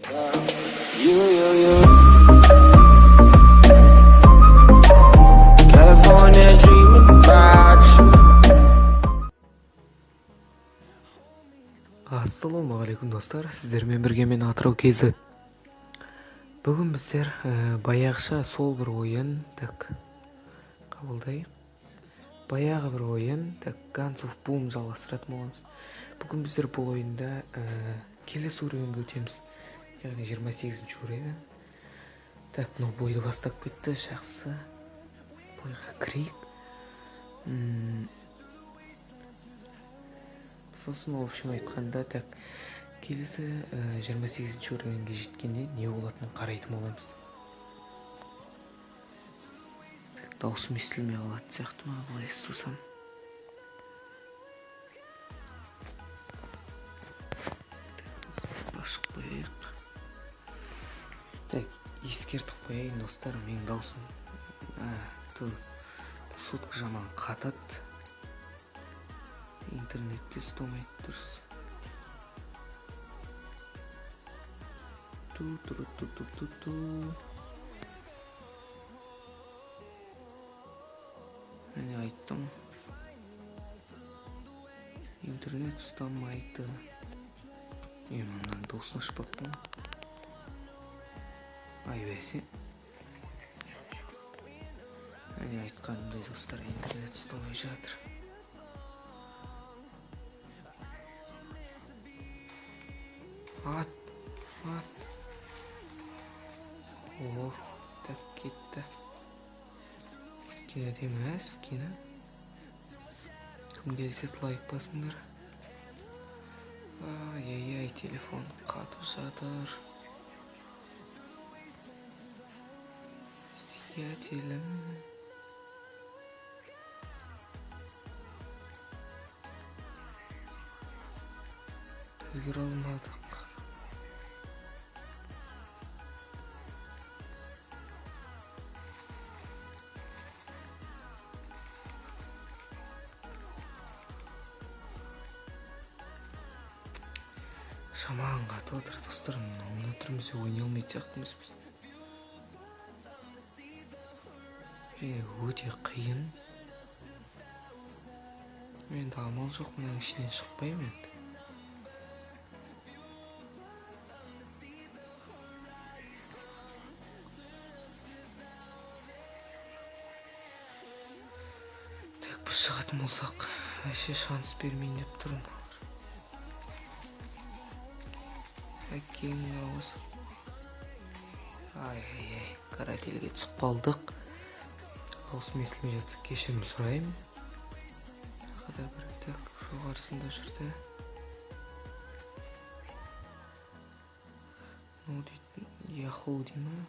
You. California dreaming about you. Ассалаумағалейкум достар, сіздермен бірге мен Атырау KZ. Бүгін біздер баяғыша сол бір ойын қабылдайық. Баяғы бір ойын Guns of Boom жалғастыратын боламыз. Бүгін біздер бұл ойында келесі уровеньге өтеміз. Яғни 28-ші уровень. Мынау бойды бастап кетті, жақсы. Бойға кірейік. Сосын, в общем айтқанда, келесі 28-ші уровеньге жеткенде не болатынын қарайтын боламыз. Даусым естілмей қалатын сияқты ма, былай естусам. Ашып қояйық. Ескертіп қояйын достар, менің даусым сутка жаман қатады. Интернетте ұстамайды дұрыс. Әне айттым. Интернет ұстамайды. Мынаны дауысын ашпаппын. Ай бәсе. Әне айтқанымдай достар, интернет ұстамай жатыр. Ат. О, кетті. Кені демәс, кені. Кім келсе лайк басыңдар. Ай, телефон қатып жатыр. Сиятелім. Үлгер алмадық. Шаман қатып отыр достар, мына түрімізде ойнай алмайды сияқтымыз біз. Және өте қиын. Мен амал жоқ, мұның ішінен шықпаймын енді. Біз шығатын болсақ, әше шанс бермейін деп тұрмын. Әкең ауыз. Ай, карателге түсіп қалдық. Даусым естілмей жатса кешірім сұрайым. Тағы да бір жоғарысында жүрді. Ну дейтін, яху деймі?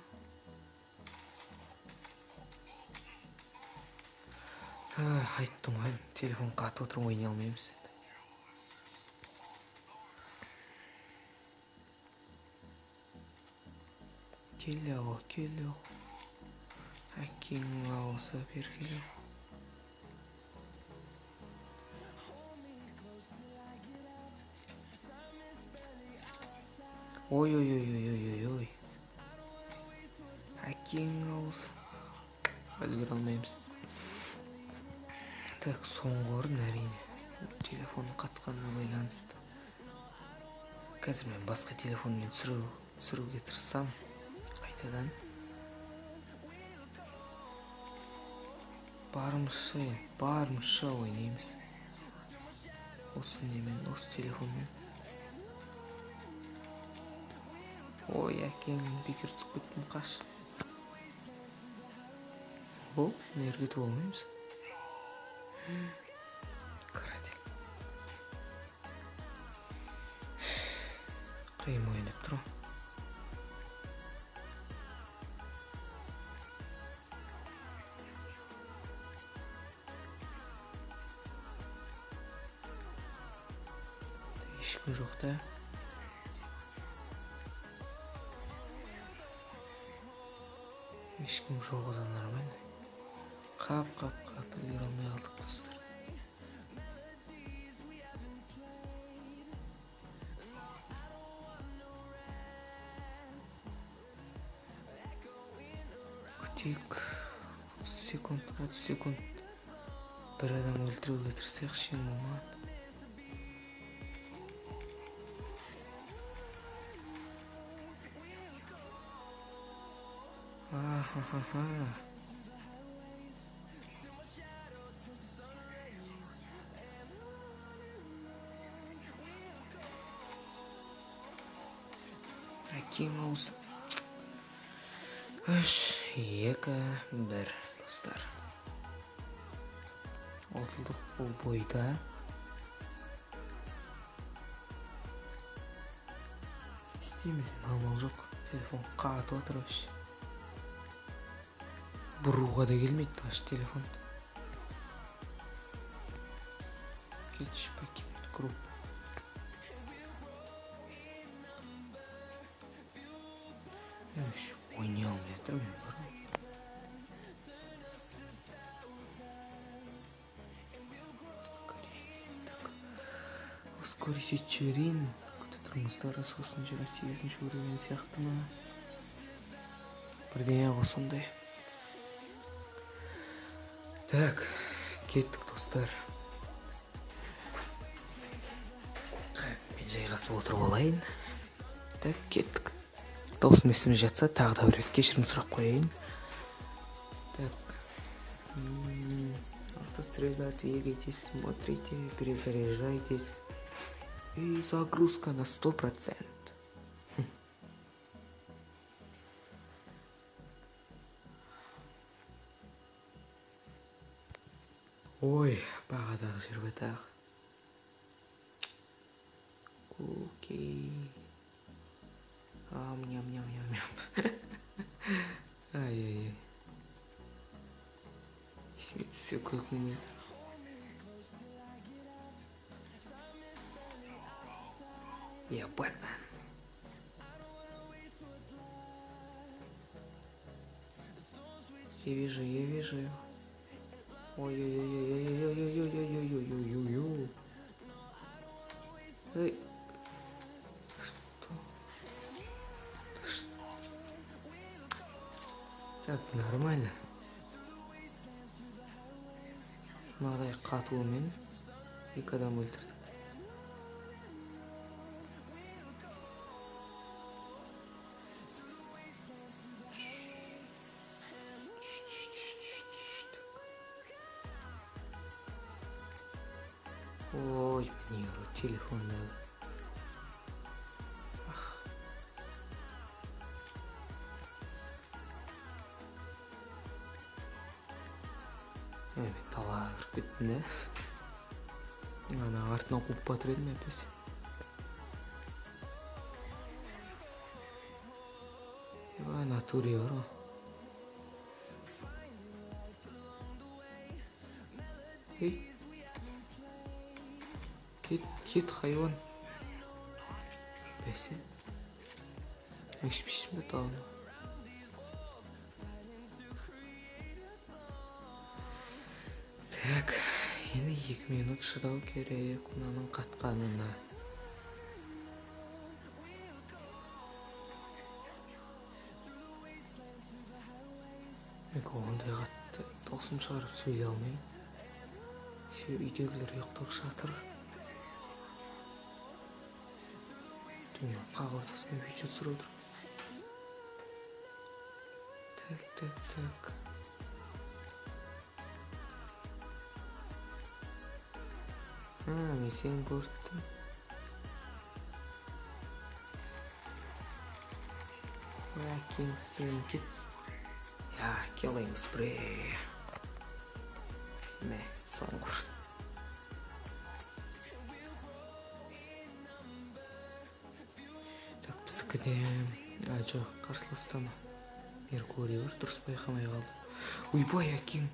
Айттым ғой, телефон қатып отырып ойнай алмаймыз. Келеу. Әкең ауызы бер келеу. Ой. Әкең ауыз. Үлгер алмаймыз. Соңғы орын әрине. Телефонның қатқанына байланысты. Қазір мен басқа телефонмен түсіруге тырысам. Қайтадан. Барымызша ойнаймыз. Осы немен, осы телефонмен. Ой, әкең бекер түсіп кеттім, қаш. О, нерге болмаймыз. Каратель. Қиым ойнап тұру. Ешкім жоқ та. Ешкім жоқ одан нормально. Қап, үлгер алмай қалдық достар. тек 30 секунд бір адам өлтіруге тырысайықшы енді маған. Ахахаха. Әкең ауыз. 3, 2, 1 достар. Отылдық бұл бойда. Істейміз, амал жоқ. Телефон қатып отыр вообще. Бұруға да келмейді даже телефон. Кетші покинуть группу. Ойнай алмай жатырмын мен бұрын. Ускорить жіберейін. Күті тұрмыздар, сосын 28-ші өреген сияқты ма? Бірден осындай. Так, кеттік достар. Мен жайғасып отырып алайын. Так, кеттік. Даусым есіме жатса, тағы да бір рет кешірім сұрақ қояйын. Так. Автострелять, двигайтесь, смотрите, перезаряжайтесь. И загрузка на 100%. Ой, бағадағы жер байтақ. Окей. Ням-ням-ням-ням. Ай-яй-яй. Есіме түссе көзімнен еді. Я Бэтмен. Я вижу. Ой-ой-ой-ой-ой-ой-ой-ой-ой-ой-ой-ой-ой-ой. Эй. Что? Так, нормально. Мынадай қатуымен 2 адам өлтірді. Ой, не вру, телефонда. Ах. Мен талаға кіріп кеттім да. Ана артынан қуып батыр едім әпесі. Натуре бар ғой. Ей. Кет хайван. Бәсе. Өшпешім бе талына. Так, енді 2 минут шыдау керек мынаның қатқанына. Ондай қатты тоқсым шығарып сөйлей алмайым. Үйдегілер ұйықтап жатыр. Мен қағырдасымен видео түсіріп отыр. Так. Мен сені көрдім. Әкең сен кет. Я, killing spree. Мә, соң құрт. Так, біздікіде... Жоқ, қарсыластама. Меркурий бар, дұрыс байқамай қалдым. Ойбай, әкең.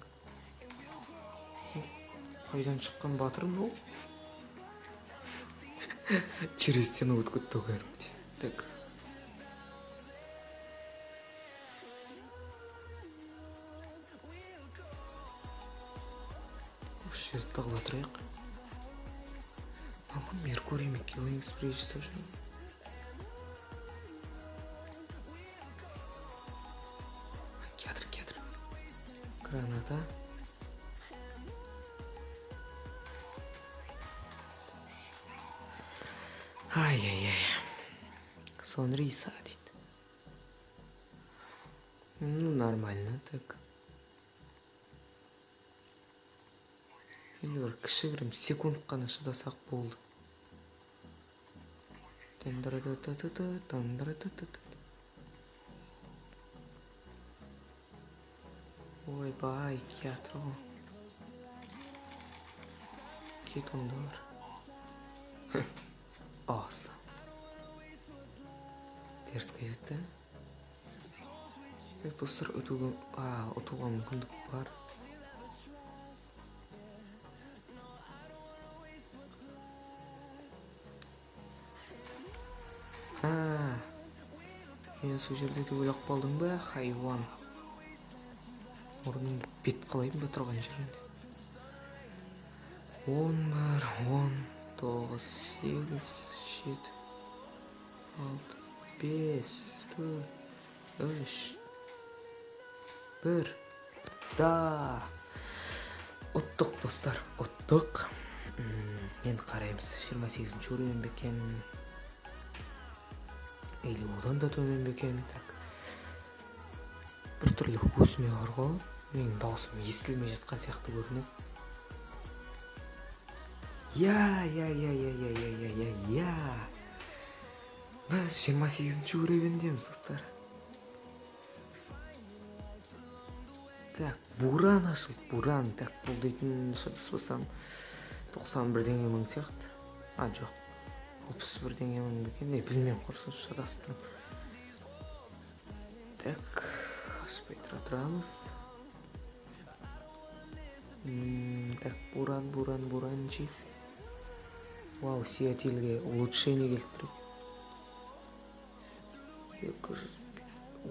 Қайдан шыққан батырым бұл? Через стену өткітті кәдімде. Так. Осы жерді тағыла тұрайық. Мамын Меркурий мен killing spree жасап жүрмін. Кедір. Граната. Ай-яй-яй. Сонриса дейді. Ну, нормально, так. Енді бір кішігірім секунд қана шыдасақ болды. Ойбай, кетір ғой. Кет онда бар. Асы. Теріс кетті. Достар, ұтуға мүмкіндік бар. Мен сол жерде де ойлап қалдың ба, хайуан. Орнымды бет қалайын ба тұрған жерінде. 11, 10, 9, 8, 7, 6, 5, 4, 3, 1. Да! Ұттық, достар, ұттық. Енді қараймыз, 28-ші уровень бекен. Или одан да төмен бекен. Бір түрлі өсіме бар ғой. Менің даусым естілмей жатқан сияқты көрінеді. Я. Біз 28-ші уровеньдеміз, достар. Так, буран ашылды, буран. Так, бұл дейтін шыдыспасам 91 мың сияқты. Жоқ. 31 мың бекен. Білмем, құрсын шыдасып тұрым. Так, ашпай тұрамыз. Так, буранчи. Вау, сиятельге улучшение келіп тұр. 200.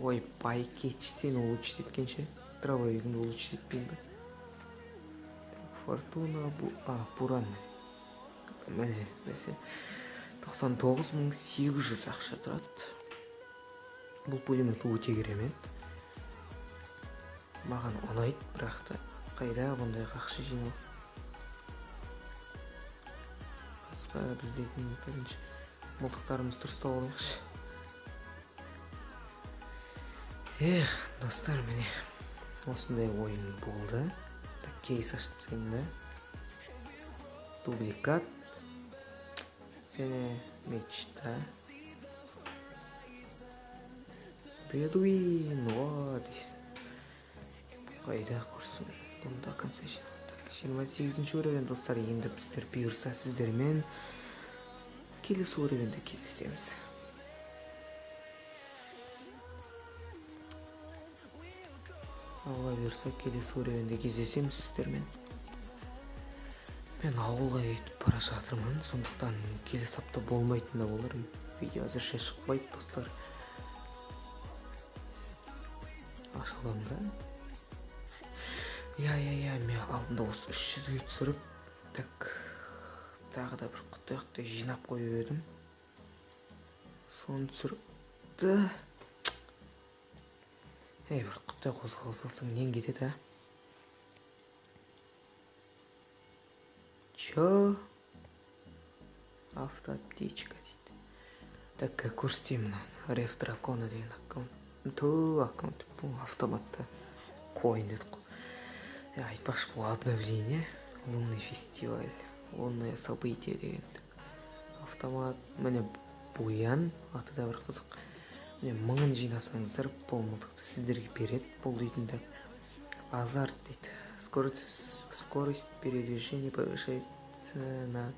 Ой, пай кетші сені улучшит еткенше. Дробовигімді улучшит етпейін бе. Фортуна, буран. Мәне, 99.800 ақша тұрады. Бұл пулемет өте керемет. Маған ұнайды, бірақ та қайда бұндай ақша жинау. Басқа біздейтін бірінші мылтықтарымыз дұрыстап алайықшы. Достар, міне осындай ойын болды. Кейс аштым сені. Дубликат. Және мечта. Бедуин, дейсің. Қайда құрсын. Бұнда конца жинау. 28-ші уровень, достар, енді біздер бұйырса сіздермен келесі уровеньде кездесеміз. Алла бұйырса келесі уровеньде кездесеміз сіздермен. Мен ауылға кетіп бара жатырмын, сондықтан келесі апта болмайтын да болар. Видео әзірше шықпайды, достар. Ашылам да. Мен алдында осы 300-ге түсіріп, тағы да бір құттаяқты жинап қойып едім. Соны түсіріпті. Бір құттая қозғалсаң нен кетеді, Чё? Автоаптечка дейді. Так, көрсетеймін Реф Дракона деген аккаунт. Бұл автоматта коин деді қой. Айтпақшы, бұл обновление. Лунный фестиваль. Лунное событие деген. Автомат. Міне Буян. Аты да бір қызық. Міне 1000 жинасаңыздар, бұл мылтықты сіздерге береді. Бұл дейтін азарт дейді. Скорость передвижения повышается на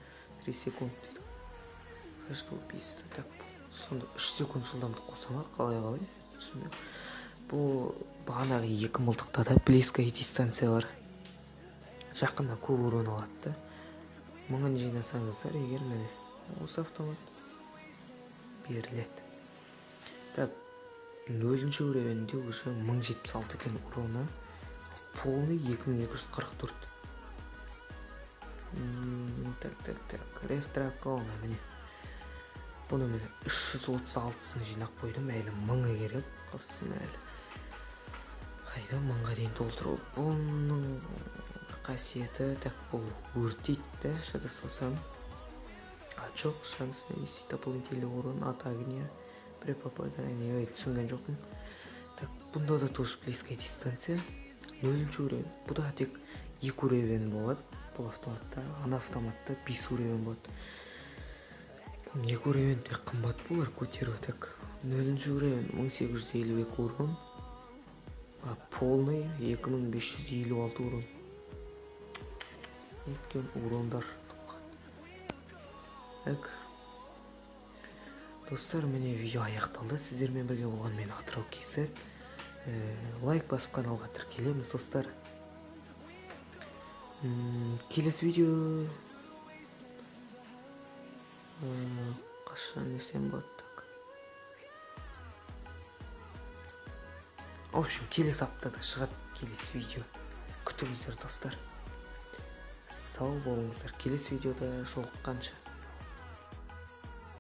3 секунд. Что убийство? Так, сонда 3 секунд жылдамдық қосама, қалай? Бұл бағанағы 2 мылтықта да близкая дистанция бар. Жақында көп урон алады. 1000 жинасаңыздар, егер міне осы автомат беріледі. Так, 0-ші уровеньде уже 1076 екен уроны. Полный 2244. Так. Реф Дракона, міне. Бұны мен 336-сын жинақ қойдым, әлі 1000-ға керек. Құрсын әлі. қайда мыңға дейін толтыру. Бұның қасиеті так бұл өртейді да, шыдаспасам. А жоқ, шанс нанести дополнительный урон от огня при попадании. Түсінген жоқпын. Так, бұнда да тоже близкая дистанция. 0-ші уровень. Бұда тек 2 уровень болады. Бұл автоматта, ана автоматта 5 уровень болады. 2 уровень тек қымбат болар көтеру. Так, 0-ші уровень 1852 урон. А полный 2556 урон. Еткен урондар. Так. Достар, міне видео аяқталды. Сіздермен бірге болған мен Атырау KZ. Лайк басып каналға тіркелеміз, достар. Келесі видео қашан десем болады. В общем, келесі аптада шығады келесі видео. Күтіңіздер, достар. Сау болыңыздар. Келесі видеода жолыққанша.